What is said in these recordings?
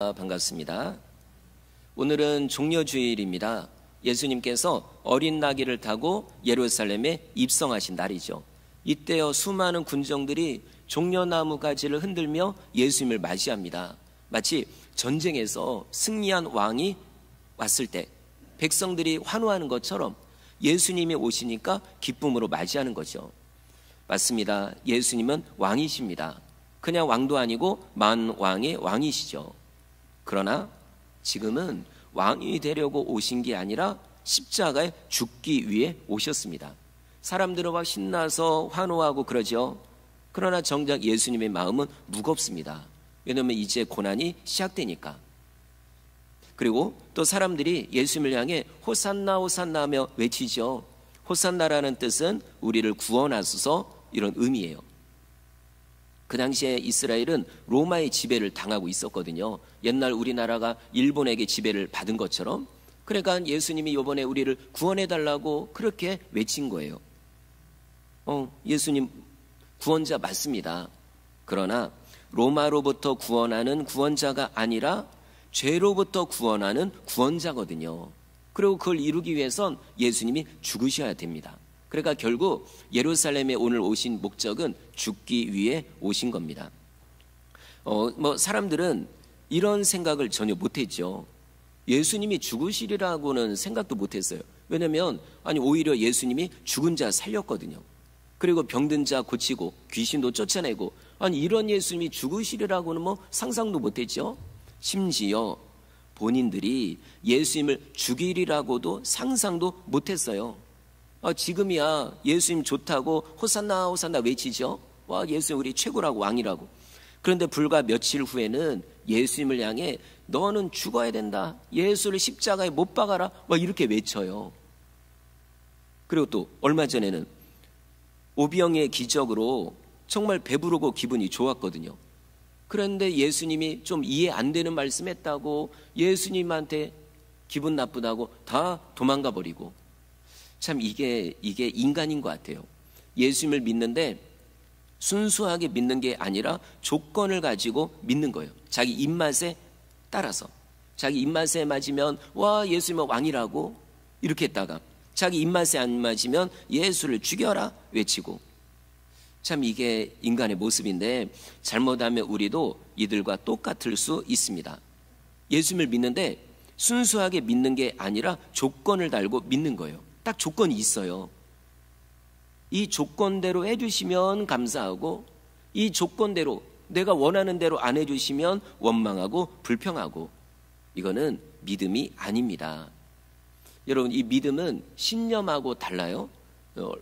반갑습니다. 오늘은 종려주일입니다. 예수님께서 어린 나귀를 타고 예루살렘에 입성하신 날이죠. 이때여 수많은 군정들이 종려나무 가지를 흔들며 예수님을 맞이합니다. 마치 전쟁에서 승리한 왕이 왔을 때 백성들이 환호하는 것처럼 예수님이 오시니까 기쁨으로 맞이하는 거죠. 맞습니다. 예수님은 왕이십니다. 그냥 왕도 아니고 만왕의 왕이시죠. 그러나 지금은 왕이 되려고 오신 게 아니라 십자가에 죽기 위해 오셨습니다. 사람들은 막 신나서 환호하고 그러죠. 그러나 정작 예수님의 마음은 무겁습니다. 왜냐하면 이제 고난이 시작되니까. 그리고 또 사람들이 예수님을 향해 호산나 호산나 하며 외치죠. 호산나라는 뜻은 우리를 구원하소서, 이런 의미예요. 그 당시에 이스라엘은 로마의 지배를 당하고 있었거든요. 옛날 우리나라가 일본에게 지배를 받은 것처럼. 그러니까 예수님이 이번에 우리를 구원해달라고 그렇게 외친 거예요. 예수님 구원자 맞습니다. 그러나 로마로부터 구원하는 구원자가 아니라 죄로부터 구원하는 구원자거든요. 그리고 그걸 이루기 위해선 예수님이 죽으셔야 됩니다. 그러니까 결국 예루살렘에 오늘 오신 목적은 죽기 위해 오신 겁니다. 사람들은 이런 생각을 전혀 못했죠. 예수님이 죽으시리라고는 생각도 못했어요. 왜냐하면 오히려 예수님이 죽은 자 살렸거든요. 그리고 병든 자 고치고 귀신도 쫓아내고 이런 예수님이 죽으시리라고는 상상도 못했죠. 심지어 본인들이 예수님을 죽이리라고도 상상도 못했어요. 지금이야 예수님 좋다고 호산나 호산나 외치죠. 와, 예수님 우리 최고라고, 왕이라고. 그런데 불과 며칠 후에는 예수님을 향해 너는 죽어야 된다, 예수를 십자가에 못 박아라, 이렇게 외쳐요. 그리고 또 얼마 전에는 오병이의 기적으로 정말 배부르고 기분이 좋았거든요. 그런데 예수님이 좀 이해 안 되는 말씀했다고 예수님한테 기분 나쁘다고 다 도망가 버리고. 참 이게 인간인 것 같아요. 예수님을 믿는데 순수하게 믿는 게 아니라 조건을 가지고 믿는 거예요. 자기 입맛에 따라서. 자기 입맛에 맞으면 와, 예수님은 왕이라고 이렇게 했다가 자기 입맛에 안 맞으면 예수를 죽여라 외치고. 참 이게 인간의 모습인데 잘못하면 우리도 이들과 똑같을 수 있습니다. 예수님을 믿는데 순수하게 믿는 게 아니라 조건을 달고 믿는 거예요. 딱 조건이 있어요. 이 조건대로 해주시면 감사하고, 이 조건대로 내가 원하는 대로 안 해주시면 원망하고 불평하고. 이거는 믿음이 아닙니다. 여러분, 이 믿음은 신념하고 달라요.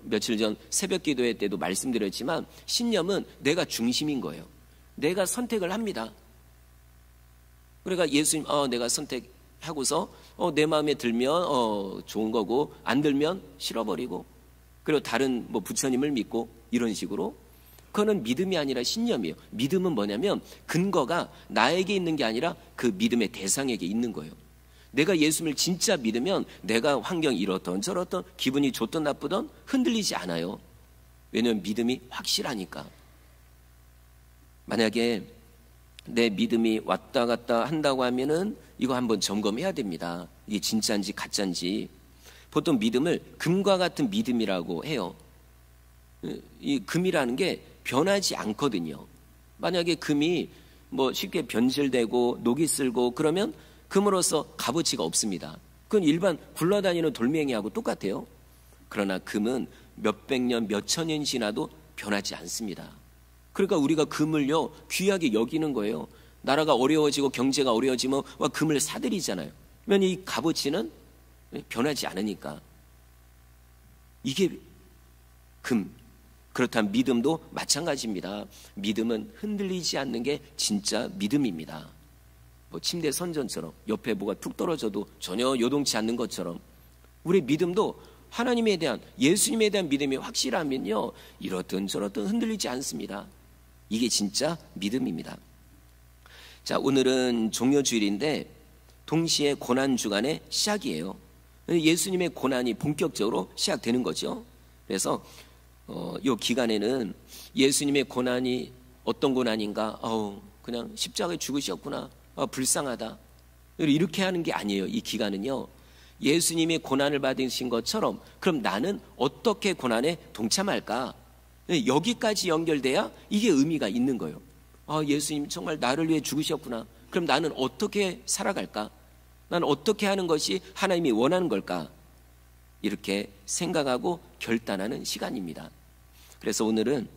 며칠 전 새벽 기도회 때도 말씀드렸지만 신념은 내가 중심인 거예요. 내가 선택을 합니다. 그러니까 예수님 내가 선택하고서 내 마음에 들면 좋은 거고 안 들면 싫어버리고, 그리고 다른 부처님을 믿고 이런 식으로. 그거는 믿음이 아니라 신념이에요. 믿음은 뭐냐면 근거가 나에게 있는 게 아니라 그 믿음의 대상에게 있는 거예요. 내가 예수님을 진짜 믿으면 내가 환경이 이렇던 저렇던 기분이 좋든 나쁘든 흔들리지 않아요. 왜냐하면 믿음이 확실하니까. 만약에 내 믿음이 왔다 갔다 한다고 하면은 이거 한번 점검해야 됩니다. 이게 진짜인지 가짜인지. 보통 믿음을 금과 같은 믿음이라고 해요. 이 금이라는 게 변하지 않거든요. 만약에 금이 쉽게 변질되고 녹이 슬고 그러면 금으로서 값어치가 없습니다. 그건 일반 굴러다니는 돌멩이하고 똑같아요. 그러나 금은 몇백 년, 몇천 년 지나도 변하지 않습니다. 그러니까 우리가 금을요 귀하게 여기는 거예요. 나라가 어려워지고 경제가 어려워지면 금을 사들이잖아요. 왜냐하면 이 값어치는 변하지 않으니까. 이게 금. 그렇다면 믿음도 마찬가지입니다. 믿음은 흔들리지 않는 게 진짜 믿음입니다. 침대 선전처럼 옆에 뭐가 툭 떨어져도 전혀 요동치 않는 것처럼 우리 믿음도 하나님에 대한, 예수님에 대한 믿음이 확실하면요 이렇든 저렇든 흔들리지 않습니다. 이게 진짜 믿음입니다. 자, 오늘은 종려주일인데 동시에 고난주간의 시작이에요. 예수님의 고난이 본격적으로 시작되는 거죠. 그래서 이 기간에는 예수님의 고난이 어떤 고난인가, 그냥 십자가에 죽으셨구나, 불쌍하다. 이렇게 하는 게 아니에요. 이 기간은요. 예수님이 고난을 받으신 것처럼 그럼 나는 어떻게 고난에 동참할까? 여기까지 연결돼야 이게 의미가 있는 거예요. 예수님 정말 나를 위해 죽으셨구나. 그럼 나는 어떻게 살아갈까? 나는 어떻게 하는 것이 하나님이 원하는 걸까? 이렇게 생각하고 결단하는 시간입니다. 그래서 오늘은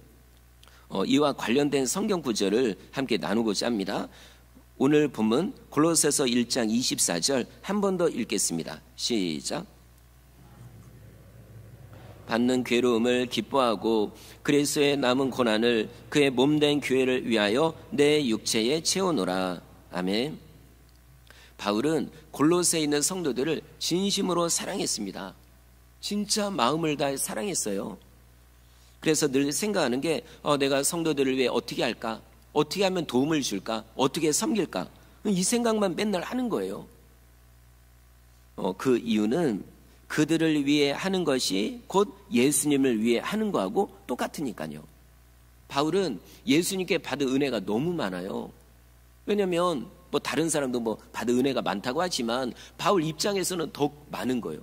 이와 관련된 성경 구절을 함께 나누고자 합니다. 오늘 본문 골로새서 1장 24절 한 번 더 읽겠습니다. 시작. 받는 괴로움을 기뻐하고 그리스도의 남은 고난을 그의 몸된 교회를 위하여 내 육체에 채우노라. 아멘. 바울은 골로새에 있는 성도들을 진심으로 사랑했습니다. 진짜 마음을 다해 사랑했어요. 그래서 늘 생각하는 게 내가 성도들을 위해 어떻게 할까? 어떻게 하면 도움을 줄까? 어떻게 섬길까? 이 생각만 맨날 하는 거예요. 그 이유는 그들을 위해 하는 것이 곧 예수님을 위해 하는 거하고 똑같으니까요. 바울은 예수님께 받은 은혜가 너무 많아요. 왜냐하면 다른 사람도 받은 은혜가 많다고 하지만 바울 입장에서는 더욱 많은 거예요.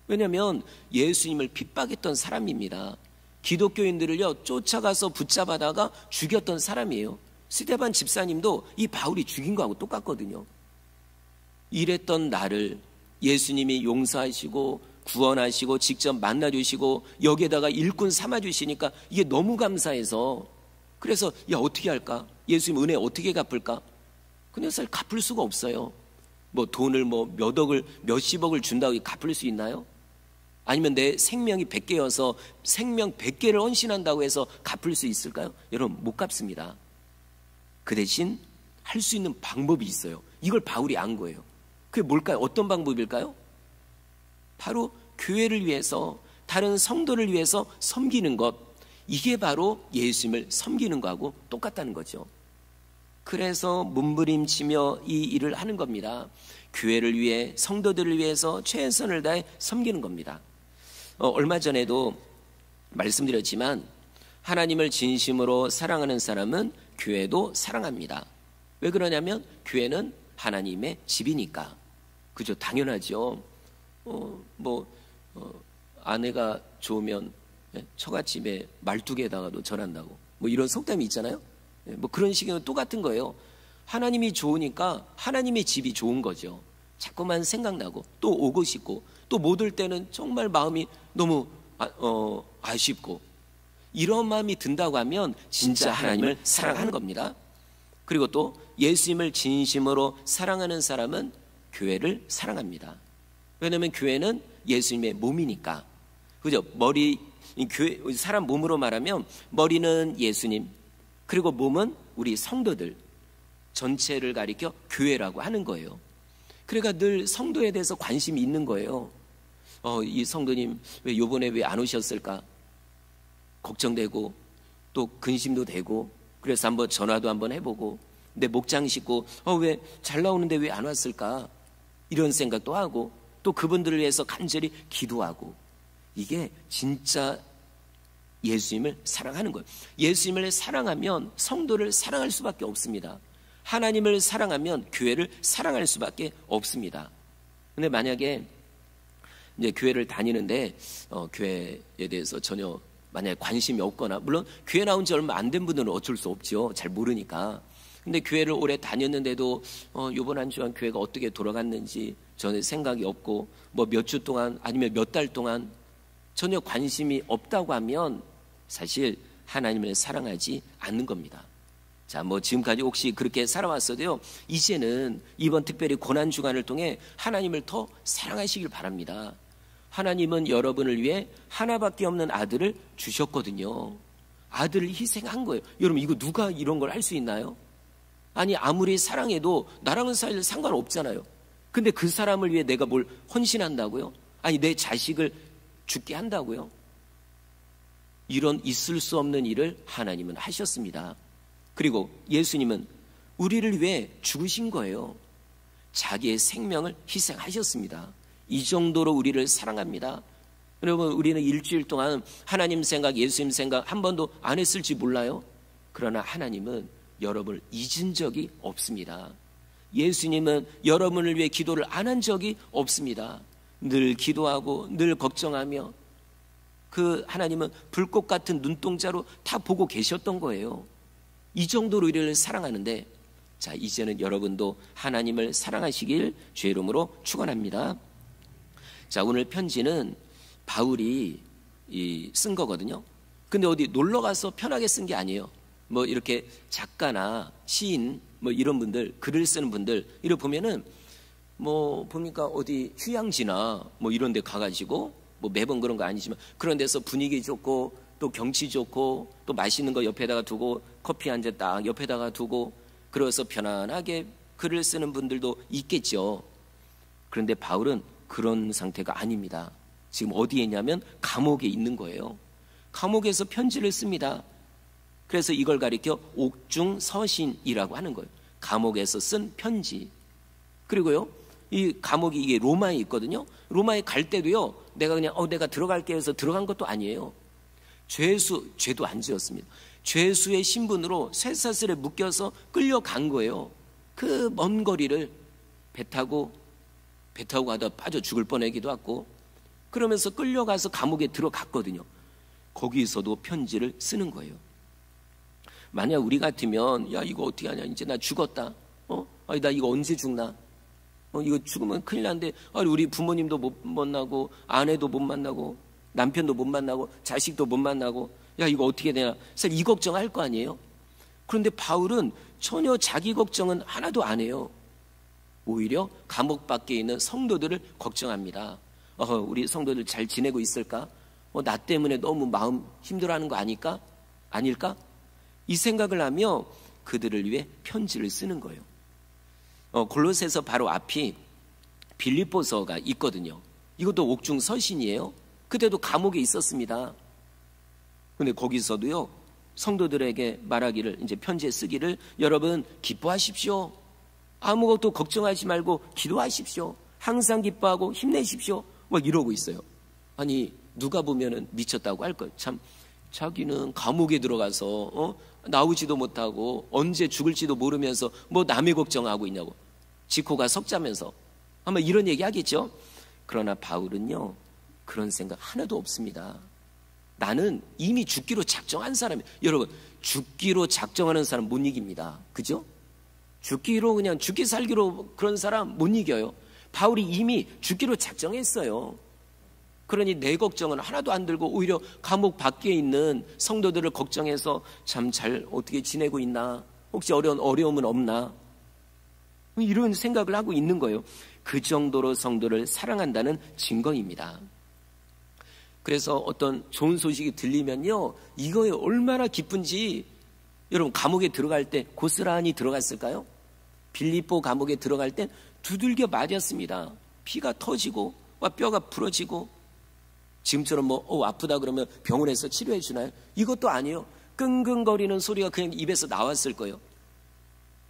왜냐하면 예수님을 핍박했던 사람입니다. 기독교인들을요 쫓아가서 붙잡아다가 죽였던 사람이에요. 스데반 집사님도 이 바울이 죽인 거하고 똑같거든요. 이랬던 나를 예수님이 용서하시고 구원하시고 직접 만나주시고 여기에다가 일꾼 삼아주시니까 이게 너무 감사해서 그래서 어떻게 할까? 예수님 은혜 어떻게 갚을까? 근데 사실 갚을 수가 없어요. 돈을 몇십억을 준다고 갚을 수 있나요? 아니면 내 생명이 100개여서 생명 100개를 헌신한다고 해서 갚을 수 있을까요? 여러분 못 갚습니다. 그 대신 할 수 있는 방법이 있어요. 이걸 바울이 안 거예요. 그게 뭘까요? 어떤 방법일까요? 바로 교회를 위해서 다른 성도를 위해서 섬기는 것, 이게 바로 예수님을 섬기는 거하고 똑같다는 거죠. 그래서 몸부림치며 이 일을 하는 겁니다. 교회를 위해 성도들을 위해서 최선을 다해 섬기는 겁니다. 얼마 전에도 말씀드렸지만 하나님을 진심으로 사랑하는 사람은 교회도 사랑합니다. 왜 그러냐면 교회는 하나님의 집이니까. 그죠? 당연하죠. 아내가 좋으면 처갓집에 말뚝에다가도 절한다고 이런 속담이 있잖아요. 그런 식이면 똑같은 거예요. 하나님이 좋으니까 하나님의 집이 좋은 거죠. 자꾸만 생각나고 또 오고 싶고 또 못 올 때는 정말 마음이 너무 아쉽고 이런 마음이 든다고 하면 진짜 하나님을 사랑하는 겁니다. 그리고 또 예수님을 진심으로 사랑하는 사람은 교회를 사랑합니다. 왜냐하면 교회는 예수님의 몸이니까. 그죠? 교회, 사람 몸으로 말하면 머리는 예수님, 그리고 몸은 우리 성도들 전체를 가리켜 교회라고 하는 거예요. 그러니까 늘 성도에 대해서 관심이 있는 거예요. 이 성도님 왜 요번에 왜 안 오셨을까? 걱정되고 또 근심도 되고 그래서 한번 전화도 한번 해보고 내 목장 싣고 왜 잘 나오는데 왜 안 왔을까? 이런 생각도 하고 또 그분들을 위해서 간절히 기도하고 이게 진짜 예수님을 사랑하는 거예요. 예수님을 사랑하면 성도를 사랑할 수밖에 없습니다. 하나님을 사랑하면 교회를 사랑할 수밖에 없습니다. 근데 만약에 이제 교회를 다니는데 교회에 대해서 전혀 만약에 관심이 없거나 물론 교회 나온 지 얼마 안 된 분들은 어쩔 수 없죠. 잘 모르니까. 근데 교회를 오래 다녔는데도 이번 한 주간 교회가 어떻게 돌아갔는지 전혀 생각이 없고 몇 주 동안 아니면 몇 달 동안 전혀 관심이 없다고 하면 사실 하나님을 사랑하지 않는 겁니다. 자, 지금까지 혹시 그렇게 살아왔어도요, 이제는 이번 특별히 고난주간을 통해 하나님을 더 사랑하시길 바랍니다. 하나님은 여러분을 위해 하나밖에 없는 아들을 주셨거든요. 아들을 희생한 거예요. 여러분 이거 누가 이런 걸 할 수 있나요? 아니 아무리 사랑해도 나랑은 사실 상관없잖아요. 근데 그 사람을 위해 내가 뭘 헌신한다고요? 아니 내 자식을 죽게 한다고요? 이런 있을 수 없는 일을 하나님은 하셨습니다. 그리고 예수님은 우리를 위해 죽으신 거예요. 자기의 생명을 희생하셨습니다. 이 정도로 우리를 사랑합니다. 여러분 우리는 일주일 동안 하나님 생각, 예수님 생각 한 번도 안 했을지 몰라요. 그러나 하나님은 여러분을 잊은 적이 없습니다. 예수님은 여러분을 위해 기도를 안 한 적이 없습니다. 늘 기도하고 늘 걱정하며 그 하나님은 불꽃 같은 눈동자로 다 보고 계셨던 거예요. 이 정도로 우리를 사랑하는데, 자, 이제는 여러분도 하나님을 사랑하시길 주의 이름으로 축원합니다. 자, 오늘 편지는 바울이 쓴 거거든요. 근데 어디 놀러 가서 편하게 쓴 게 아니에요. 뭐 이렇게 작가나 시인 뭐 이런 분들, 글을 쓰는 분들 이렇게 보면은 뭐 보니까 어디 휴양지나 뭐 이런 데 가가지고 뭐 매번 그런 거 아니지만 그런 데서 분위기 좋고 또 경치 좋고 또 맛있는 거 옆에다가 두고 커피 한 잔 딱 옆에다가 두고 그래서 편안하게 글을 쓰는 분들도 있겠죠. 그런데 바울은 그런 상태가 아닙니다. 지금 어디에 있냐면 감옥에 있는 거예요. 감옥에서 편지를 씁니다. 그래서 이걸 가리켜 옥중서신이라고 하는 거예요. 감옥에서 쓴 편지. 그리고요, 이 감옥이 이게 로마에 있거든요. 로마에 갈 때도요, 내가 그냥 내가 들어갈게 해서 들어간 것도 아니에요. 죄도 안 지었습니다. 죄수의 신분으로 쇠사슬에 묶여서 끌려간 거예요. 그 먼 거리를 배 타고 가다 빠져 죽을 뻔하기도 하고, 그러면서 끌려가서 감옥에 들어갔거든요. 거기서도 편지를 쓰는 거예요. 만약 우리 같으면 야 이거 어떻게 하냐, 이제 나 죽었다, 아니 나 이거 언제 죽나, 이거 죽으면 큰일 난데, 우리 부모님도 못 만나고 아내도 못 만나고 남편도 못 만나고 자식도 못 만나고, 야 이거 어떻게 되나, 사실 이 걱정할 거 아니에요. 그런데 바울은 전혀 자기 걱정은 하나도 안 해요. 오히려 감옥 밖에 있는 성도들을 걱정합니다. 우리 성도들 잘 지내고 있을까? 나 때문에 너무 마음 힘들어하는 거 아닐까? 이 생각을 하며 그들을 위해 편지를 쓰는 거예요. 골로새서 바로 앞이 빌립보서가 있거든요. 이것도 옥중서신이에요. 그때도 감옥에 있었습니다. 근데 거기서도요, 성도들에게 말하기를, 이제 편지에 쓰기를, 여러분 기뻐하십시오. 아무것도 걱정하지 말고 기도하십시오. 항상 기뻐하고 힘내십시오. 막 이러고 있어요. 아니 누가 보면은 미쳤다고 할 거예요. 참, 자기는 감옥에 들어가서 나오지도 못하고 언제 죽을지도 모르면서 뭐 남의 걱정하고 있냐고, 지코가 석자면서 아마 이런 얘기 하겠죠. 그러나 바울은요, 그런 생각 하나도 없습니다. 나는 이미 죽기로 작정한 사람이에요. 여러분, 죽기로 작정하는 사람 못 이깁니다. 그죠? 죽기로 그냥 죽기 살기로 그런 사람 못 이겨요. 바울이 이미 죽기로 작정했어요. 그러니 내 걱정은 하나도 안 들고 오히려 감옥 밖에 있는 성도들을 걱정해서 참 잘 어떻게 지내고 있나, 혹시 어려움은 없나, 이런 생각을 하고 있는 거예요. 그 정도로 성도를 사랑한다는 증거입니다. 그래서 어떤 좋은 소식이 들리면요, 이거에 얼마나 기쁜지, 여러분 감옥에 들어갈 때 고스란히 들어갔을까요? 빌립보 감옥에 들어갈 땐 두들겨 맞았습니다. 피가 터지고 뼈가 부러지고, 지금처럼 아프다 그러면 병원에서 치료해 주나요? 이것도 아니에요. 끙끙거리는 소리가 그냥 입에서 나왔을 거예요.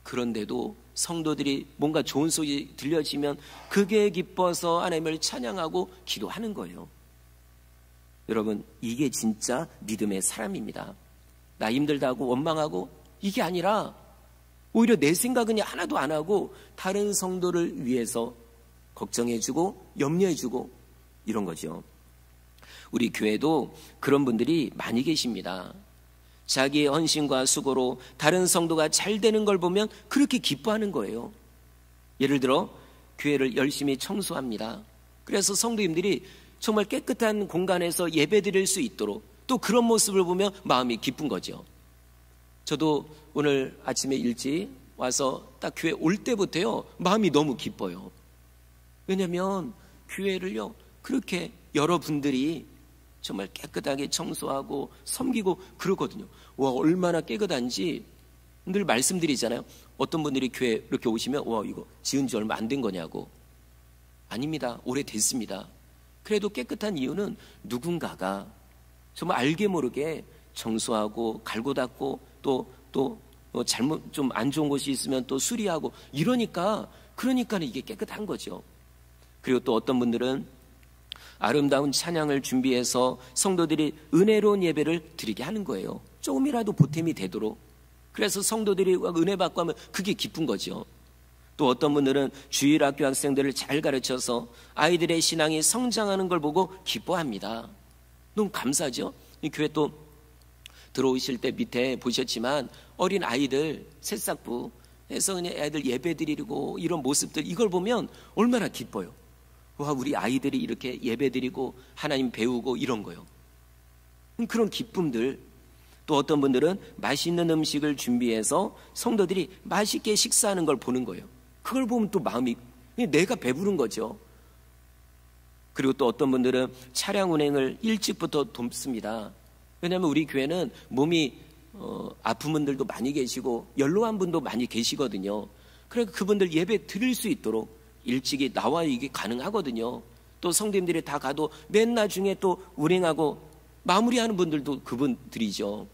그런데도 성도들이 뭔가 좋은 소리 들려지면 그게 기뻐서 하나님을 찬양하고 기도하는 거예요. 여러분, 이게 진짜 믿음의 사람입니다. 나 힘들다고 원망하고 이게 아니라 오히려 내 생각은 하나도 안 하고 다른 성도를 위해서 걱정해주고 염려해주고 이런 거죠. 우리 교회도 그런 분들이 많이 계십니다. 자기의 헌신과 수고로 다른 성도가 잘 되는 걸 보면 그렇게 기뻐하는 거예요. 예를 들어 교회를 열심히 청소합니다. 그래서 성도님들이 정말 깨끗한 공간에서 예배드릴 수 있도록, 또 그런 모습을 보면 마음이 기쁜 거죠. 저도 오늘 아침에 일찍 와서 딱 교회 올 때부터요, 마음이 너무 기뻐요. 왜냐하면 교회를요, 그렇게 여러분들이 정말 깨끗하게 청소하고 섬기고 그러거든요. 와, 얼마나 깨끗한지 늘 말씀드리잖아요. 어떤 분들이 교회 이렇게 오시면 와, 이거 지은 지 얼마 안 된 거냐고. 아닙니다. 오래됐습니다. 그래도 깨끗한 이유는 누군가가 정말 알게 모르게 청소하고 갈고 닦고 또 잘못 좀 안 좋은 곳이 있으면 또 수리하고 그러니까 이게 깨끗한 거죠. 그리고 또 어떤 분들은 아름다운 찬양을 준비해서 성도들이 은혜로운 예배를 드리게 하는 거예요. 조금이라도 보탬이 되도록. 그래서 성도들이 은혜 받고 하면 그게 기쁜 거죠. 또 어떤 분들은 주일학교 학생들을 잘 가르쳐서 아이들의 신앙이 성장하는 걸 보고 기뻐합니다. 너무 감사하죠? 이 교회 또 들어오실 때 밑에 보셨지만 어린 아이들 새싹부 해서 그냥 애들 예배 드리고 이런 모습들, 이걸 보면 얼마나 기뻐요. 와, 우리 아이들이 이렇게 예배 드리고 하나님 배우고 이런 거요. 그런 기쁨들. 또 어떤 분들은 맛있는 음식을 준비해서 성도들이 맛있게 식사하는 걸 보는 거예요. 그걸 보면 또 마음이, 내가 배부른 거죠. 그리고 또 어떤 분들은 차량 운행을 일찍부터 돕습니다. 왜냐하면 우리 교회는 몸이 아픈 분들도 많이 계시고 연로한 분도 많이 계시거든요. 그러니까 그분들 예배 드릴 수 있도록 일찍이 나와 이게 가능하거든요. 또 성도님들이 다 가도 맨 나중에 또 운행하고 마무리하는 분들도 그분들이죠.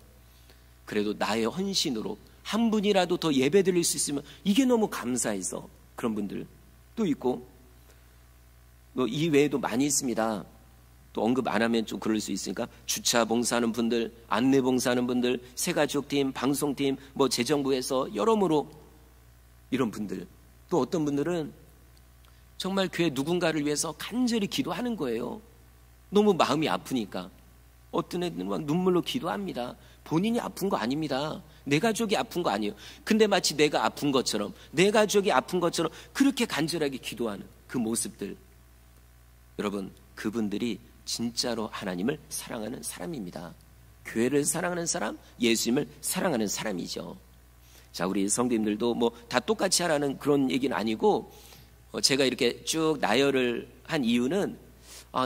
그래도 나의 헌신으로 한 분이라도 더 예배 드릴 수 있으면 이게 너무 감사해서 그런 분들도 있고, 뭐 이 외에도 많이 있습니다. 또 언급 안 하면 좀 그럴 수 있으니까 주차 봉사하는 분들, 안내 봉사하는 분들, 새가족팀, 방송팀, 뭐 재정부에서 여러모로 이런 분들. 또 어떤 분들은 정말 교회 누군가를 위해서 간절히 기도하는 거예요. 너무 마음이 아프니까. 어떤 애들은 막 눈물로 기도합니다. 본인이 아픈 거 아닙니다. 내 가족이 아픈 거 아니에요. 근데 마치 내가 아픈 것처럼, 내 가족이 아픈 것처럼 그렇게 간절하게 기도하는 그 모습들. 여러분, 그분들이 진짜로 하나님을 사랑하는 사람입니다. 교회를 사랑하는 사람, 예수님을 사랑하는 사람이죠. 자, 우리 성도님들도 뭐 다 똑같이 하라는 그런 얘기는 아니고, 제가 이렇게 쭉 나열을 한 이유는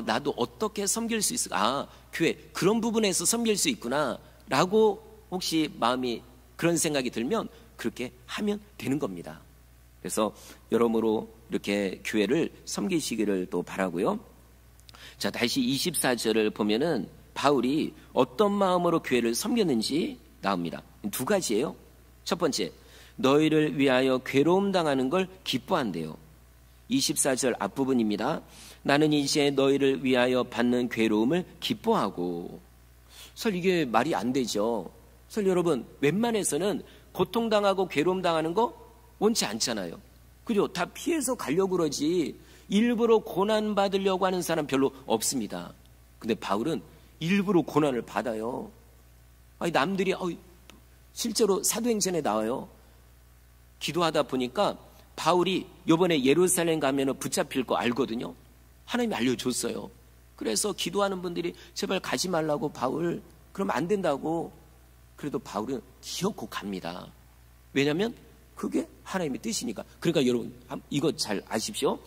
나도 어떻게 섬길 수 있을까? 교회 그런 부분에서 섬길 수 있구나 라고 혹시 마음이 그런 생각이 들면 그렇게 하면 되는 겁니다. 그래서 여러모로 이렇게 교회를 섬기시기를 또 바라고요. 자, 다시 24절을 보면은 바울이 어떤 마음으로 교회를 섬겼는지 나옵니다. 두 가지예요. 첫 번째, 너희를 위하여 괴로움 당하는 걸 기뻐한대요. 24절 앞부분입니다. 나는 이제 너희를 위하여 받는 괴로움을 기뻐하고. 사실 이게 말이 안 되죠. 사실 여러분, 웬만해서는 고통당하고 괴로움 당하는 거 원치 않잖아요. 그죠? 다 피해서 가려고 그러지 일부러 고난 받으려고 하는 사람 별로 없습니다. 근데 바울은 일부러 고난을 받아요. 아니, 남들이 실제로 사도행전에 나와요. 기도하다 보니까 바울이 이번에 예루살렘 가면 붙잡힐 거 알거든요. 하나님이 알려줬어요. 그래서 기도하는 분들이 제발 가지 말라고, 바울 그러면 안 된다고. 그래도 바울은 기어코 갑니다. 왜냐하면 그게 하나님의 뜻이니까. 그러니까 여러분 이거 잘 아십시오.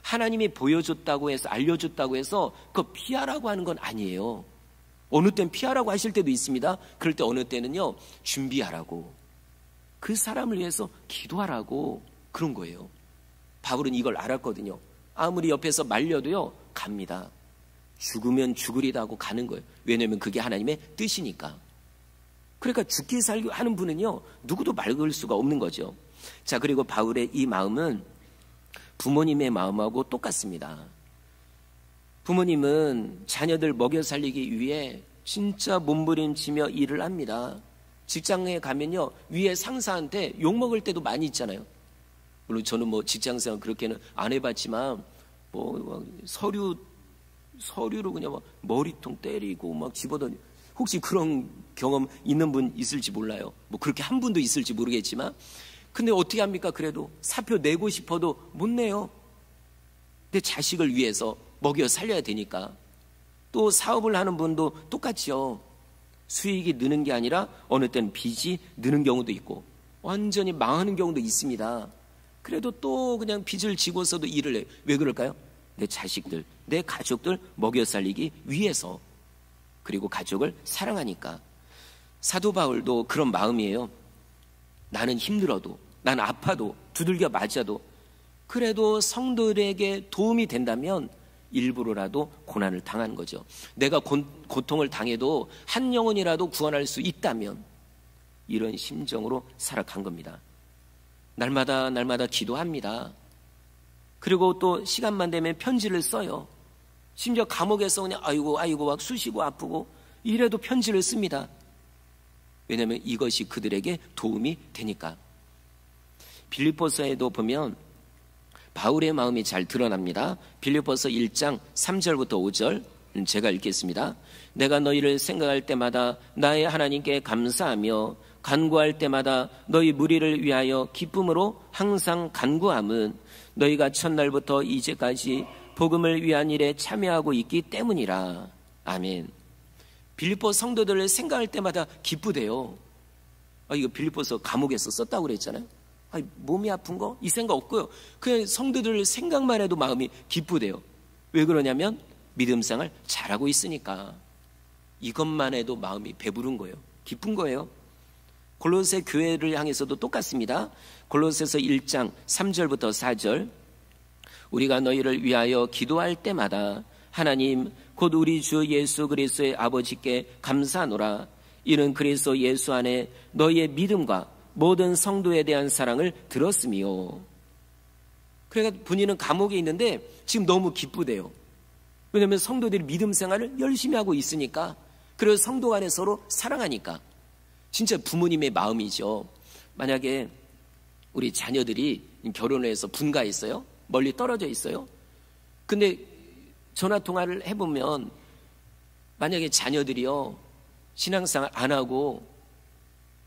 하나님이 보여줬다고 해서, 알려줬다고 해서 그거 피하라고 하는 건 아니에요. 어느 때는 피하라고 하실 때도 있습니다. 그럴 때 어느 때는요, 준비하라고, 그 사람을 위해서 기도하라고, 그런 거예요. 바울은 이걸 알았거든요. 아무리 옆에서 말려도요, 갑니다. 죽으면 죽으리다 하고 가는 거예요. 왜냐하면 그게 하나님의 뜻이니까. 그러니까 죽기 살기 하는 분은요, 누구도 막을 수가 없는 거죠. 자, 그리고 바울의 이 마음은 부모님의 마음하고 똑같습니다. 부모님은 자녀들 먹여 살리기 위해 진짜 몸부림치며 일을 합니다. 직장에 가면요, 위에 상사한테 욕먹을 때도 많이 있잖아요. 물론 저는 뭐 직장생활 그렇게는 안 해봤지만, 뭐 서류로 그냥 막 머리통 때리고 막 집어던지, 혹시 그런 경험 있는 분 있을지 몰라요. 뭐 그렇게 한 분도 있을지 모르겠지만, 근데 어떻게 합니까? 그래도 사표 내고 싶어도 못 내요. 내 자식을 위해서 먹여 살려야 되니까. 또 사업을 하는 분도 똑같죠. 수익이 느는 게 아니라 어느 때는 빚이 느는 경우도 있고 완전히 망하는 경우도 있습니다. 그래도 또 그냥 빚을 지고서도 일을 해요. 왜 그럴까요? 내 자식들, 내 가족들 먹여 살리기 위해서. 그리고 가족을 사랑하니까. 사도 바울도 그런 마음이에요. 나는 힘들어도, 난 아파도, 두들겨 맞아도, 그래도 성도들에게 도움이 된다면 일부러라도 고난을 당하는 거죠. 내가 고통을 당해도 한 영혼이라도 구원할 수 있다면, 이런 심정으로 살아간 겁니다. 날마다 기도합니다. 그리고 또 시간만 되면 편지를 써요. 심지어 감옥에서 그냥 아이고 막 쑤시고 아프고 이래도 편지를 씁니다. 왜냐하면 이것이 그들에게 도움이 되니까. 빌립보서에도 보면 바울의 마음이 잘 드러납니다. 빌립보서 1장 3절부터 5절 제가 읽겠습니다. 내가 너희를 생각할 때마다 나의 하나님께 감사하며 간구할 때마다 너희 무리를 위하여 기쁨으로 항상 간구함은 너희가 첫날부터 이제까지 복음을 위한 일에 참여하고 있기 때문이라. 아멘. 빌립보 성도들을 생각할 때마다 기쁘대요. 이거 빌립보서 감옥에서 썼다고 그랬잖아요. 몸이 아픈 거? 이 생각 없고요. 그냥 성도들 생각만 해도 마음이 기쁘대요. 왜 그러냐면 믿음생활 잘하고 있으니까. 이것만 해도 마음이 배부른 거예요. 기쁜 거예요. 골로새 교회를 향해서도 똑같습니다. 골로새서 1장 3절부터 4절 우리가 너희를 위하여 기도할 때마다 하나님 곧 우리 주 예수 그리스도의 아버지께 감사하노라. 이는 그리스도 예수 안에 너희의 믿음과 모든 성도에 대한 사랑을 들었으며. 그러니까 본인은 감옥에 있는데 지금 너무 기쁘대요. 왜냐하면 성도들이 믿음 생활을 열심히 하고 있으니까. 그리고 성도 간에 서로 사랑하니까. 진짜 부모님의 마음이죠. 만약에 우리 자녀들이 결혼을 해서 분가했어요. 멀리 떨어져 있어요. 근데 전화 통화를 해보면 만약에 자녀들이요 신앙생활 안 하고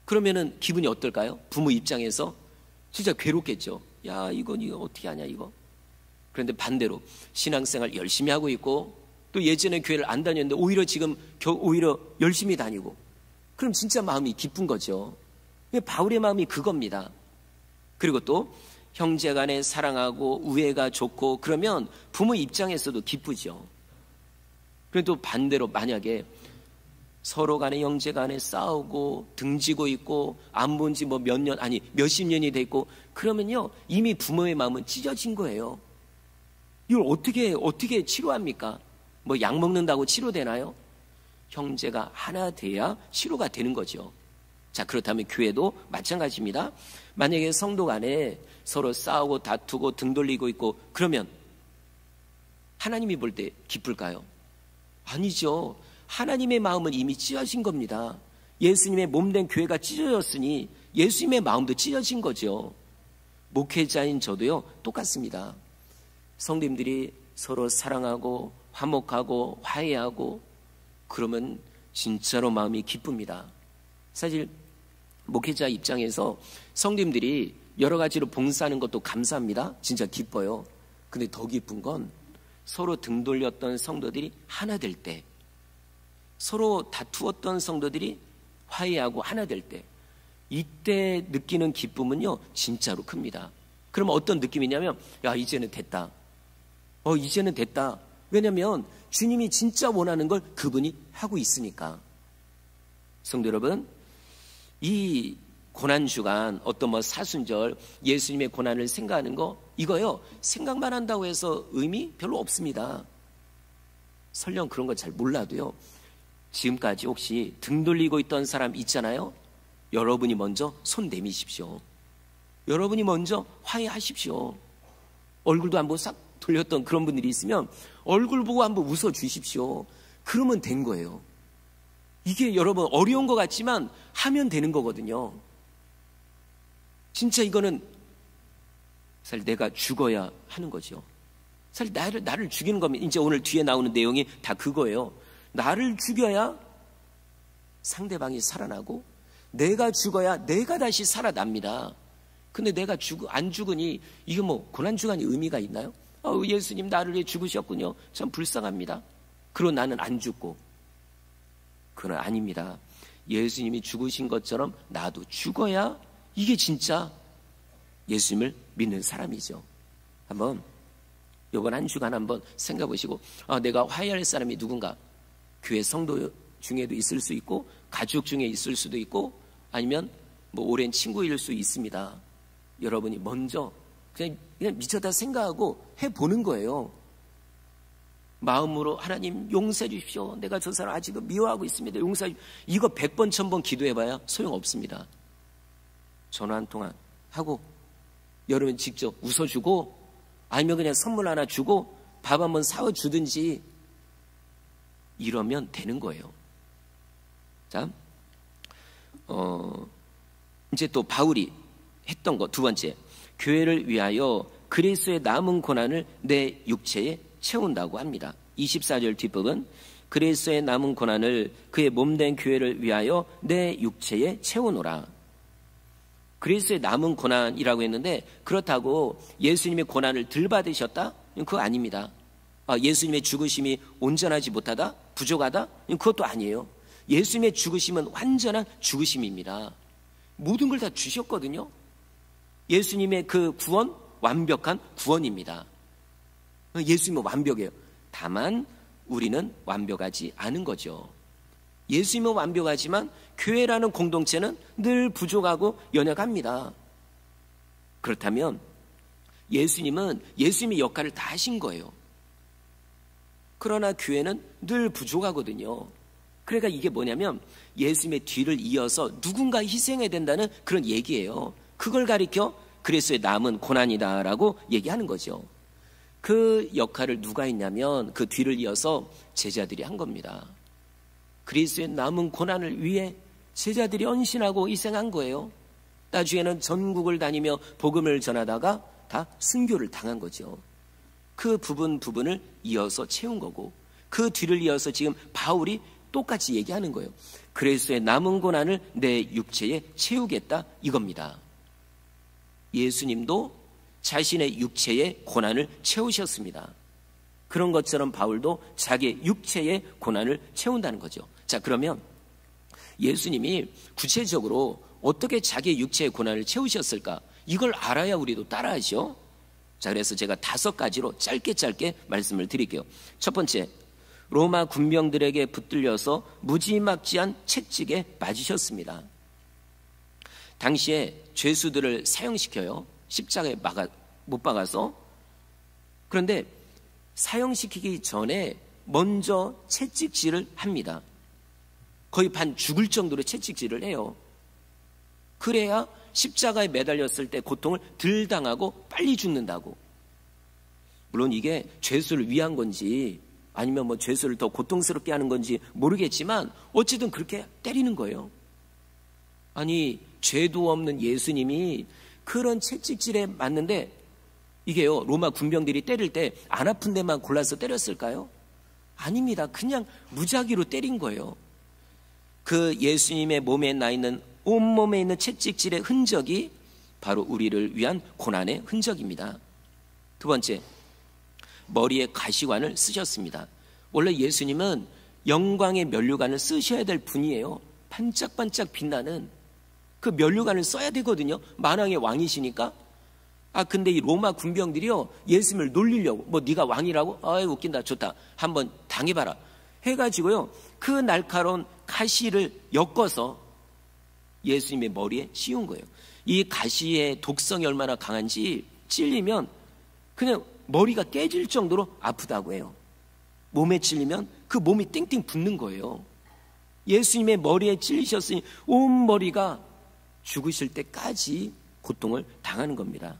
그러면은 기분이 어떨까요? 부모 입장에서 진짜 괴롭겠죠. 야, 이거 어떻게 하냐 이거. 그런데 반대로 신앙생활 열심히 하고 있고 또 예전에 교회를 안 다녔는데 오히려 지금 오히려 열심히 다니고 그럼 진짜 마음이 기쁜 거죠. 바울의 마음이 그겁니다. 그리고 또 형제 간에 사랑하고 우애가 좋고 그러면 부모 입장에서도 기쁘죠. 그래도 반대로 만약에 서로 간에 형제 간에 싸우고 등지고 있고 안 본 지 뭐 몇 년 아니 몇십 년이 됐고 그러면요 이미 부모의 마음은 찢어진 거예요. 이걸 어떻게 치료합니까? 뭐 약 먹는다고 치료되나요? 형제가 하나 돼야 치료가 되는 거죠. 자, 그렇다면 교회도 마찬가지입니다. 만약에 성도 간에 서로 싸우고 다투고 등 돌리고 있고 그러면 하나님이 볼 때 기쁠까요? 아니죠. 하나님의 마음은 이미 찢어진 겁니다. 예수님의 몸된 교회가 찢어졌으니 예수님의 마음도 찢어진 거죠. 목회자인 저도요 똑같습니다. 성도님들이 서로 사랑하고 화목하고 화해하고 그러면 진짜로 마음이 기쁩니다. 사실 목회자 입장에서 성도님들이 여러 가지로 봉사하는 것도 감사합니다. 진짜 기뻐요. 근데 더 기쁜 건 서로 등 돌렸던 성도들이 하나 될 때, 서로 다투었던 성도들이 화해하고 하나 될 때, 이때 느끼는 기쁨은요 진짜로 큽니다. 그러면 어떤 느낌이냐면 야 이제는 됐다. 이제는 됐다. 왜냐하면 주님이 진짜 원하는 걸 그분이 하고 있으니까. 성도 여러분, 이 고난주간 어떤 뭐 사순절 예수님의 고난을 생각하는 거 이거요 생각만 한다고 해서 의미 별로 없습니다. 설령 그런 거 잘 몰라도요 지금까지 혹시 등 돌리고 있던 사람 있잖아요. 여러분이 먼저 손 내미십시오. 여러분이 먼저 화해하십시오. 얼굴도 한번 싹 돌렸던 그런 분들이 있으면 얼굴 보고 한번 웃어주십시오. 그러면 된 거예요. 이게 여러분 어려운 것 같지만 하면 되는 거거든요. 진짜 이거는 사실 내가 죽어야 하는 거죠. 사실 나를 죽이는 겁니다. 이제 오늘 뒤에 나오는 내용이 다 그거예요. 나를 죽여야 상대방이 살아나고 내가 죽어야 내가 다시 살아납니다. 근데 내가 안 죽으니 이게 뭐 고난주간이 의미가 있나요? 예수님 나를 위해 죽으셨군요. 참 불쌍합니다. 그러고 나는 안 죽고. 그건 아닙니다. 예수님이 죽으신 것처럼 나도 죽어야 이게 진짜 예수님을 믿는 사람이죠. 한번 이번 한 주간 한번 생각해 보시고 내가 화해할 사람이 누군가. 교회 성도 중에도 있을 수 있고 가족 중에 있을 수도 있고 아니면 뭐 오랜 친구일 수 있습니다. 여러분이 먼저 그냥 미쳐다 생각하고 해보는 거예요. 마음으로 하나님 용서해 주십시오. 내가 저 사람 아직도 미워하고 있습니다. 용서해 주십시오. 이거 100번 1000번 기도해봐야 소용없습니다. 전화 한 통화 하고 여러분 직접 웃어주고 아니면 그냥 선물 하나 주고 밥 한번 사와주든지 이러면 되는 거예요. 자, 이제 또 바울이 했던 거 두 번째 교회를 위하여 그리스도의 남은 고난을 내 육체에 채운다고 합니다. 24절 뒷부분, 그리스도의 남은 고난을 그의 몸된 교회를 위하여 내 육체에 채우노라. 그리스도의 남은 고난이라고 했는데, 그렇다고 예수님의 고난을 덜 받으셨다? 그거 아닙니다. 예수님의 죽으심이 온전하지 못하다? 부족하다? 그것도 아니에요. 예수님의 죽으심은 완전한 죽으심입니다. 모든 걸 다 주셨거든요. 예수님의 그 구원, 완벽한 구원입니다. 예수님은 완벽해요. 다만 우리는 완벽하지 않은 거죠. 예수님은 완벽하지만 교회라는 공동체는 늘 부족하고 연약합니다. 그렇다면 예수님은 예수님의 역할을 다 하신 거예요. 그러나 교회는 늘 부족하거든요. 그러니까 이게 뭐냐면 예수님의 뒤를 이어서 누군가 희생해야 된다는 그런 얘기예요. 그걸 가리켜 그리스도의 남은 고난이다라고 얘기하는 거죠. 그 역할을 누가 했냐면 그 뒤를 이어서 제자들이 한 겁니다. 그리스도의 남은 고난을 위해 제자들이 헌신하고 희생한 거예요. 나중에는 전국을 다니며 복음을 전하다가 다 순교를 당한 거죠. 그 부분을 이어서 채운 거고, 그 뒤를 이어서 지금 바울이 똑같이 얘기하는 거예요. 그리스도의 남은 고난을 내 육체에 채우겠다 이겁니다. 예수님도 자신의 육체의 고난을 채우셨습니다. 그런 것처럼 바울도 자기의 육체의 고난을 채운다는 거죠. 자, 그러면 예수님이 구체적으로 어떻게 자기의 육체의 고난을 채우셨을까? 이걸 알아야 우리도 따라하죠. 자, 그래서 제가 5가지로 짧게 말씀을 드릴게요. 첫 번째, 로마 군병들에게 붙들려서 무지막지한 채찍에 맞으셨습니다. 당시에 죄수들을 사형시켜요. 십자가에 못 박아서. 그런데 사형시키기 전에 먼저 채찍질을 합니다. 거의 반 죽을 정도로 채찍질을 해요. 그래야 십자가에 매달렸을 때 고통을 덜 당하고 빨리 죽는다고. 물론 이게 죄수를 위한 건지 아니면 뭐 죄수를 더 고통스럽게 하는 건지 모르겠지만 어쨌든 그렇게 때리는 거예요. 아니, 죄도 없는 예수님이 그런 채찍질에 맞는데 이게요, 로마 군병들이 때릴 때 안 아픈 데만 골라서 때렸을까요? 아닙니다. 그냥 무작위로 때린 거예요. 그 예수님의 몸에 나 있는, 온몸에 있는 채찍질의 흔적이 바로 우리를 위한 고난의 흔적입니다. 두 번째, 머리에 가시관을 쓰셨습니다. 원래 예수님은 영광의 면류관을 쓰셔야 될 분이에요. 반짝반짝 빛나는 그 면류관을 써야 되거든요. 만왕의 왕이시니까. 근데 이 로마 군병들이요, 예수님을 놀리려고, 뭐 네가 왕이라고? 아이, 웃긴다, 좋다, 한번 당해봐라 해가지고요, 그 날카로운 가시를 엮어서 예수님의 머리에 씌운 거예요. 이 가시의 독성이 얼마나 강한지 찔리면 그냥 머리가 깨질 정도로 아프다고 해요. 몸에 찔리면 그 몸이 띵띵 붓는 거예요. 예수님의 머리에 찔리셨으니 온 머리가 죽으실 때까지 고통을 당하는 겁니다.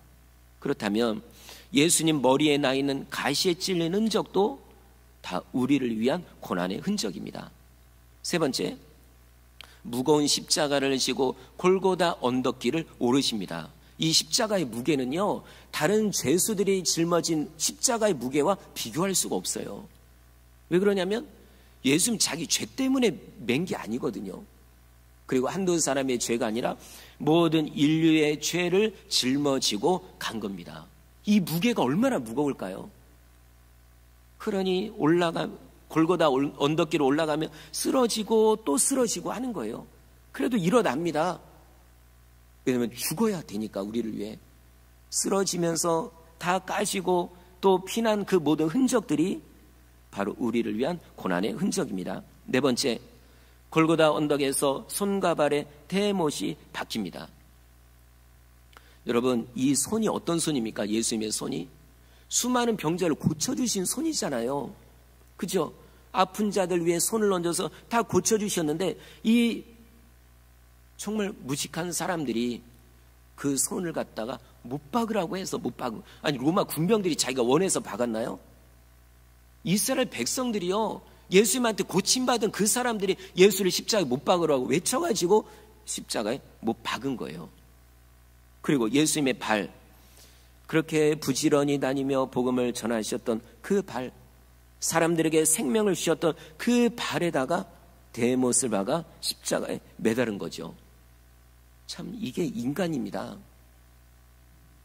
그렇다면 예수님 머리에 나 있는 가시에 찔린 흔적도 다 우리를 위한 고난의 흔적입니다. 세 번째, 무거운 십자가를 지고 골고다 언덕길을 오르십니다. 이 십자가의 무게는요, 다른 죄수들이 짊어진 십자가의 무게와 비교할 수가 없어요. 왜 그러냐면 예수님 자기 죄 때문에 맨 게 아니거든요. 그리고 한두 사람의 죄가 아니라 모든 인류의 죄를 짊어지고 간 겁니다. 이 무게가 얼마나 무거울까요? 그러니 골고다 언덕길을 올라가면 쓰러지고 또 쓰러지고 하는 거예요. 그래도 일어납니다. 왜냐하면 죽어야 되니까, 우리를 위해. 쓰러지면서 다 까지고 또 피난 그 모든 흔적들이 바로 우리를 위한 고난의 흔적입니다. 네 번째, 골고다 언덕에서 손과 발에 대못이 박힙니다. 여러분, 이 손이 어떤 손입니까? 예수님의 손이 수많은 병자를 고쳐주신 손이잖아요. 그죠? 아픈 자들 위해 손을 얹어서 다 고쳐주셨는데 이 정말 무식한 사람들이 그 손을 갖다가 못 박으라고 해서 못 박은, 아니 로마 군병들이 자기가 원해서 박았나요? 이스라엘 백성들이요, 예수님한테 고침받은 그 사람들이 예수를 십자가에 못 박으라고 외쳐가지고 십자가에 못 박은 거예요. 그리고 예수님의 발, 그렇게 부지런히 다니며 복음을 전하셨던 그 발, 사람들에게 생명을 주셨던 그 발에다가 대못을 박아 십자가에 매달은 거죠. 참 이게 인간입니다.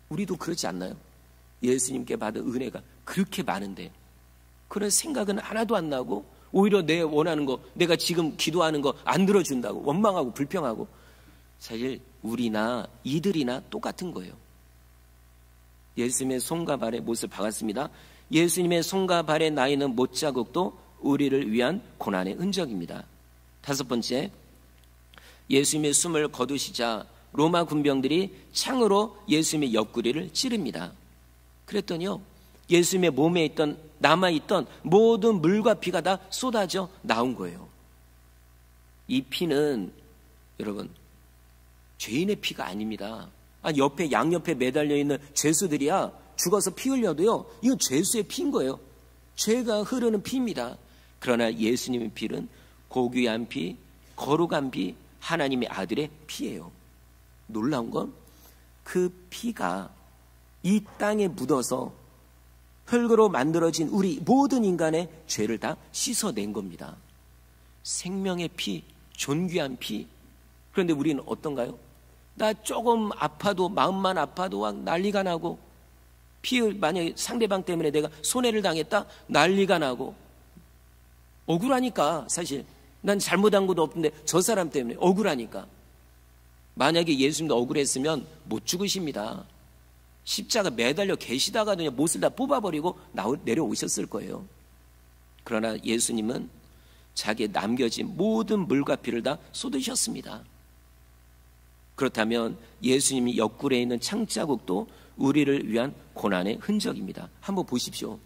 우리도 그렇지 않나요? 예수님께 받은 은혜가 그렇게 많은데 그런 생각은 하나도 안 나고 오히려 내 원하는 거, 내가 지금 기도하는 거 안 들어준다고 원망하고 불평하고. 사실 우리나 이들이나 똑같은 거예요. 예수님의 손과 발에 못을 박았습니다. 예수님의 손과 발의 나이는 못자국도 우리를 위한 고난의 흔적입니다. 다섯 번째, 예수님의 숨을 거두시자 로마 군병들이 창으로 예수님의 옆구리를 찌릅니다. 그랬더니요, 예수님의 몸에 남아있던 모든 물과 피가 다 쏟아져 나온 거예요. 이 피는 여러분 죄인의 피가 아닙니다. 옆에 양옆에 매달려 있는 죄수들이야 죽어서 피 흘려도요, 이건 죄수의 피인 거예요. 죄가 흐르는 피입니다. 그러나 예수님의 피는 고귀한 피, 거룩한 피, 하나님의 아들의 피예요. 놀라운 건 그 피가 이 땅에 묻어서 흙으로 만들어진 우리 모든 인간의 죄를 다 씻어낸 겁니다. 생명의 피, 존귀한 피. 그런데 우리는 어떤가요? 나 조금 아파도, 마음만 아파도 막 난리가 나고, 만약에 상대방 때문에 내가 손해를 당했다? 난리가 나고, 억울하니까. 사실 난 잘못한 것도 없는데 저 사람 때문에 억울하니까. 만약에 예수님도 억울했으면 못 죽으십니다. 십자가 매달려 계시다가 그냥 못을 다 뽑아버리고 내려오셨을 거예요. 그러나 예수님은 자기의 남겨진 모든 물과 피를 다 쏟으셨습니다. 그렇다면 예수님이 옆구리에 있는 창자국도 우리를 위한 고난의 흔적입니다. 한번 보십시오.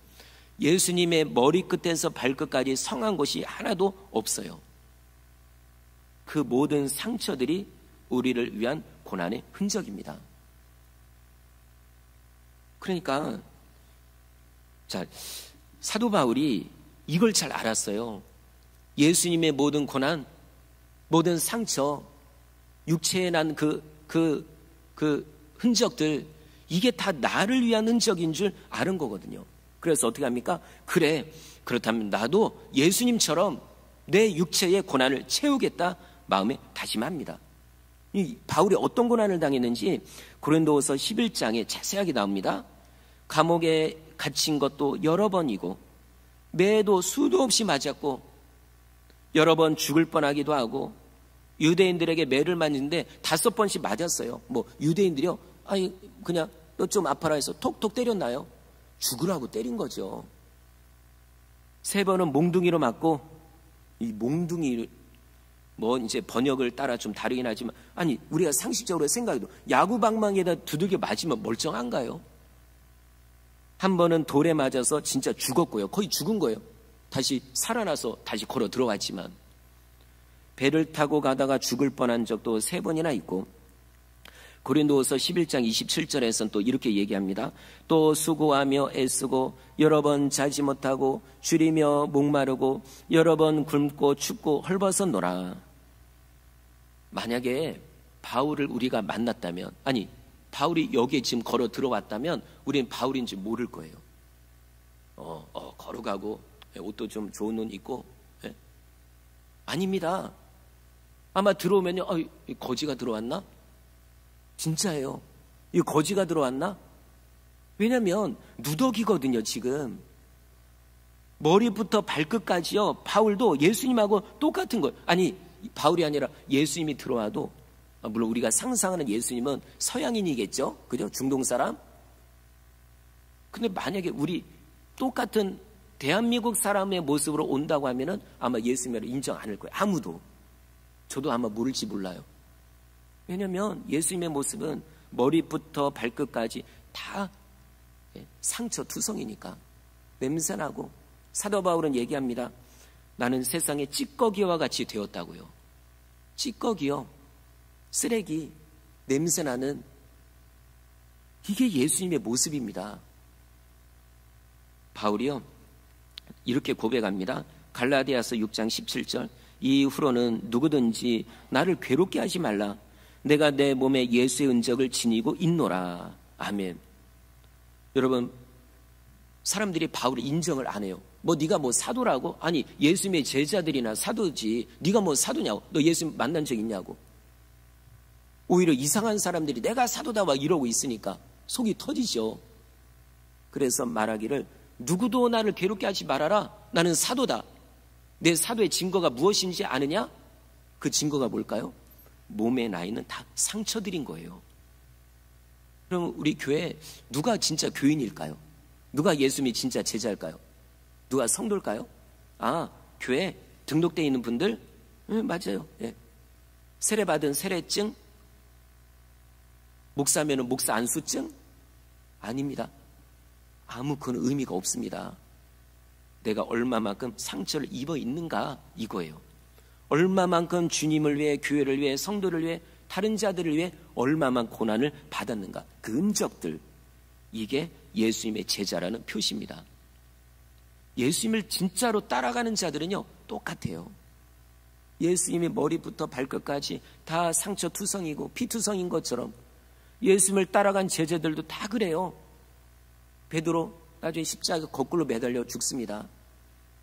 예수님의 머리끝에서 발끝까지 성한 곳이 하나도 없어요. 그 모든 상처들이 우리를 위한 고난의 흔적입니다. 그러니까 사도 바울이 이걸 잘 알았어요. 예수님의 모든 고난, 모든 상처, 육체에 난 그 흔적들, 이게 다 나를 위한 흔적인 줄 아는 거거든요. 그래서 어떻게 합니까? 그렇다면 나도 예수님처럼 내 육체의 고난을 채우겠다 마음에 다짐합니다. 이 바울이 어떤 고난을 당했는지 고린도후서 11장에 자세하게 나옵니다. 감옥에 갇힌 것도 여러 번이고, 매도 수도 없이 맞았고, 여러 번 죽을 뻔하기도 하고, 유대인들에게 매를 맞는데 5번씩 맞았어요. 유대인들이요, 그냥 너 좀 아파라 해서 톡톡 때렸나요? 죽으라고 때린 거죠. 3번은 몽둥이로 맞고, 이 몽둥이 이제 번역을 따라 좀 다르긴 하지만, 우리가 상식적으로 생각해도 야구 방망이에다 두들겨 맞으면 멀쩡한가요? 한 번은 돌에 맞아서 진짜 죽었고요. 거의 죽은 거예요. 다시 살아나서 다시 걸어 들어왔지만, 배를 타고 가다가 죽을 뻔한 적도 3번이나 있고, 고린도후서 11장 27절에서는 또 이렇게 얘기합니다. 또 수고하며 애쓰고 여러 번 자지 못하고 줄이며 목마르고 여러 번 굶고 춥고 헐벗었노라. 만약에 바울을 우리가 만났다면, 바울이 여기에 지금 걸어 들어왔다면 우리는 바울인지 모를 거예요. 걸어가고 옷도 좀 좋은 옷 입고. 아닙니다. 아마 들어오면요, 이 거지가 들어왔나? 진짜예요. 이 거지가 들어왔나? 왜냐면 누더기거든요. 지금 머리부터 발끝까지요, 바울도 예수님하고 똑같은 거예요. 바울이 아니라 예수님이 들어와도, 물론 우리가 상상하는 예수님은 서양인이겠죠, 그죠? 중동 사람. 근데 만약에 우리 똑같은 대한민국 사람의 모습으로 온다고 하면은 아마 예수님을 인정 안 할 거예요. 아무도. 저도 아마 모를지 몰라요. 왜냐면 예수님의 모습은 머리부터 발끝까지 다 상처 투성이니까 냄새나고. 사도 바울은 얘기합니다. 나는 세상의 찌꺼기와 같이 되었다고요. 찌꺼기요, 쓰레기, 냄새나는, 이게 예수님의 모습입니다. 바울이요 이렇게 고백합니다. 갈라디아서 6장 17절. 이후로는 누구든지 나를 괴롭게 하지 말라. 내가 내 몸에 예수의 은적을 지니고 있노라. 아멘. 여러분, 사람들이 바울을 인정을 안 해요. 뭐 네가 뭐 사도라고? 아니, 예수님의 제자들이나 사도지. 네가 뭐 사도냐고? 너 예수님 만난 적 있냐고? 오히려 이상한 사람들이 내가 사도다 막 이러고 있으니까 속이 터지죠. 그래서 말하기를 누구도 나를 괴롭게 하지 말아라. 나는 사도다. 내 사도의 증거가 무엇인지 아느냐? 그 증거가 뭘까요? 몸에 나 있는 다 상처들인 거예요. 그럼 우리 교회 누가 진짜 교인일까요? 누가 예수님이 진짜 제자일까요? 누가 성도일까요? 아, 교회 등록되어 있는 분들? 맞아요. 예. 세례받은 세례증? 목사면은 목사 안수증? 아닙니다. 아무 그런 의미가 없습니다. 내가 얼마만큼 상처를 입어 있는가 이거예요. 얼마만큼 주님을 위해, 교회를 위해, 성도를 위해, 다른 자들을 위해 얼마만 고난을 받았는가. 그 흔적들, 이게 예수님의 제자라는 표시입니다. 예수님을 진짜로 따라가는 자들은요 똑같아요. 예수님이 머리부터 발끝까지 다 상처투성이고 피투성인 것처럼 예수님을 따라간 제자들도 다 그래요. 베드로 나중에 십자가 거꾸로 매달려 죽습니다.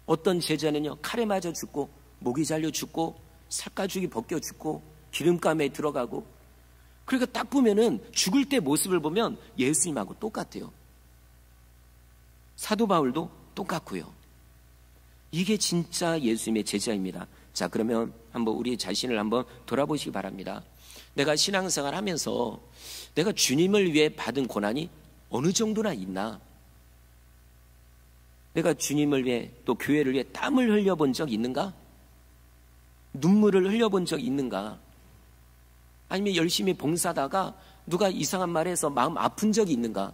어떤 제자는요 칼에 맞아 죽고 목이 잘려 죽고 살가죽이 벗겨 죽고 기름감에 들어가고, 그러니까 딱 보면은 죽을 때 모습을 보면 예수님하고 똑같아요. 사도 바울도 똑같고요. 이게 진짜 예수님의 제자입니다. 자, 그러면 한번 우리 자신을 한번 돌아보시기 바랍니다. 내가 신앙생활 하면서 내가 주님을 위해 받은 고난이 어느 정도나 있나? 내가 주님을 위해 또 교회를 위해 땀을 흘려본 적 있는가? 눈물을 흘려본 적 있는가? 아니면 열심히 봉사하다가 누가 이상한 말 해서 마음 아픈 적이 있는가?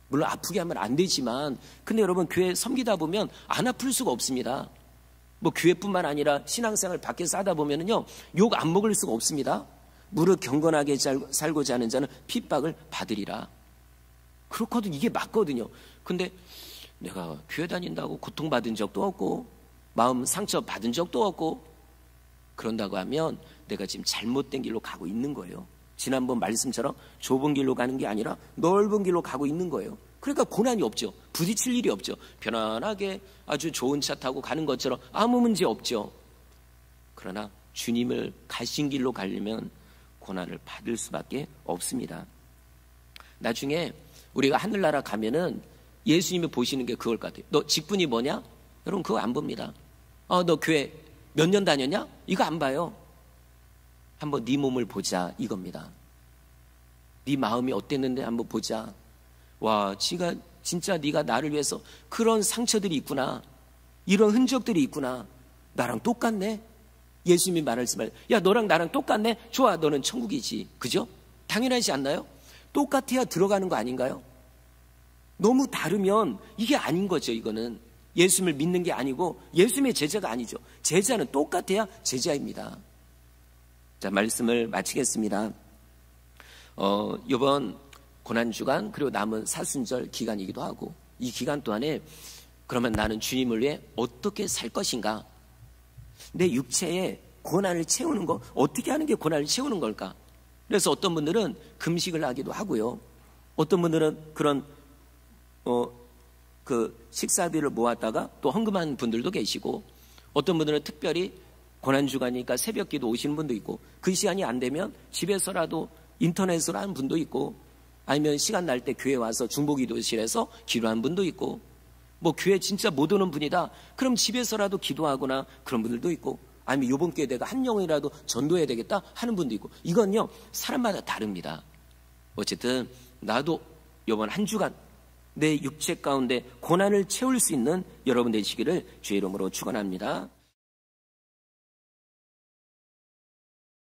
물론 아프게 하면 안 되지만, 근데 여러분 교회 섬기다 보면 안 아플 수가 없습니다. 뭐 교회뿐만 아니라 신앙생활 밖에서 하다 보면은요 욕 안 먹을 수가 없습니다. 무릇 경건하게 살고자 하는 자는 핍박을 받으리라. 그렇거든. 이게 맞거든요. 근데 내가 교회 다닌다고 고통받은 적도 없고 마음 상처 받은 적도 없고 그런다고 하면 내가 지금 잘못된 길로 가고 있는 거예요. 지난번 말씀처럼 좁은 길로 가는 게 아니라 넓은 길로 가고 있는 거예요. 그러니까 고난이 없죠. 부딪힐 일이 없죠. 편안하게 아주 좋은 차 타고 가는 것처럼 아무 문제 없죠. 그러나 주님을 가신 길로 가려면 고난을 받을 수밖에 없습니다. 나중에 우리가 하늘나라 가면은 예수님이 보시는 게 그걸 같아요. 너 직분이 뭐냐? 여러분 그거 안 봅니다. 너 교회 몇 년 다녔냐? 이거 안 봐요. 한번 네 몸을 보자 이겁니다. 네 마음이 어땠는데 한번 보자. 와, 진짜 네가 나를 위해서 그런 상처들이 있구나. 이런 흔적들이 있구나. 나랑 똑같네. 예수님이 말씀을, 야 너랑 나랑 똑같네. 좋아, 너는 천국이지. 그죠? 당연하지 않나요? 똑같아야 들어가는 거 아닌가요? 너무 다르면 이게 아닌 거죠. 이거는 예수님을 믿는 게 아니고 예수님의 제자가 아니죠. 제자는 똑같아야 제자입니다. 자, 말씀을 마치겠습니다. 이번 고난주간 그리고 남은 사순절 기간이기도 하고, 이 기간 동안에 그러면 나는 주님을 위해 어떻게 살 것인가? 내 육체에 고난을 채우는 거 어떻게 하는 게 고난을 채우는 걸까? 그래서 어떤 분들은 금식을 하기도 하고요. 어떤 분들은 그런 그 식사비를 모았다가 또 헌금하는 분들도 계시고, 어떤 분들은 특별히 고난주간이니까 새벽기도 오시는 분도 있고, 그 시간이 안 되면 집에서라도 인터넷으로 하는 분도 있고, 아니면 시간 날 때 교회 와서 중보기도실에서 기도하는 분도 있고, 뭐 교회 진짜 못 오는 분이다 그럼 집에서라도 기도하거나 그런 분들도 있고, 아니면 이번 기회에 내가 한 영이라도 전도해야 되겠다 하는 분도 있고, 이건요 사람마다 다릅니다. 어쨌든 나도 이번 한 주간 내 육체 가운데 고난을 채울 수 있는 여러분 되시기를 주의 이름으로 축원합니다.